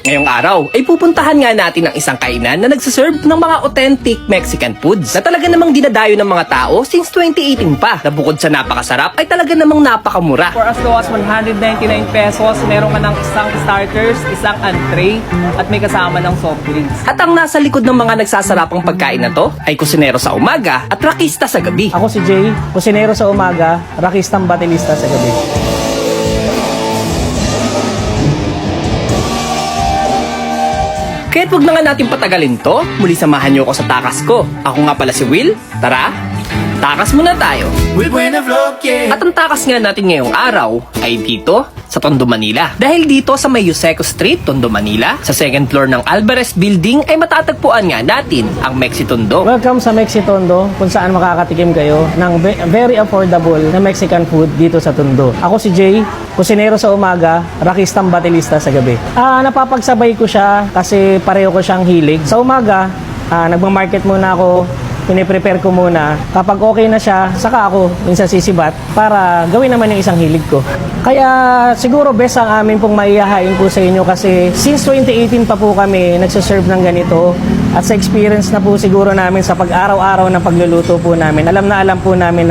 Ngayong araw ay pupuntahan nga natin ang isang kainan na nagsaserve ng mga authentic Mexican foods na talaga namang dinadayo ng mga tao since 2018 pa, na bukod sa napakasarap ay talaga namang napakamura. For as low as 199 pesos, meron ka ng isang starters, isang entree, at may kasama ng soft drinks. At ang nasa likod ng mga nagsasarapang pagkain na to ay kusinero sa umaga at rakista sa gabi. Ako si Jay, kusinero sa umaga, rakistang batilista sa gabi. Kaya't wag na nga natin patagalin to, muli samahan niyo ako sa takas ko. Ako nga pala si Will, tara, takas muna tayo. At ang takas nga natin ngayong araw ay dito sa Tondo, Manila. Dahil dito sa may Yuseco Street, Tondo, Manila, sa second floor ng Alvarez Building ay matatagpuan nga natin ang Mexitondo. Welcome sa Mexitondo, kung saan makakatikim kayo ng very affordable na Mexican food dito sa Tondo. Ako si Jay, kusinero sa umaga, rakistang batilista sa gabi. Napapagsabay ko siya kasi pareho ko siyang hilig. Sa umaga, nagmamarket muna ako, piniprepare ko muna. Kapag okay na siya, saka ako minsan sisibat para gawin naman yung isang hilig ko. Kaya siguro best ang amin pong maihahain po sa inyo kasi since 2018 pa po kami nagsaserve ng ganito at sa experience na po siguro namin sa pag-araw-araw na pagluluto po namin, alam na alam po namin na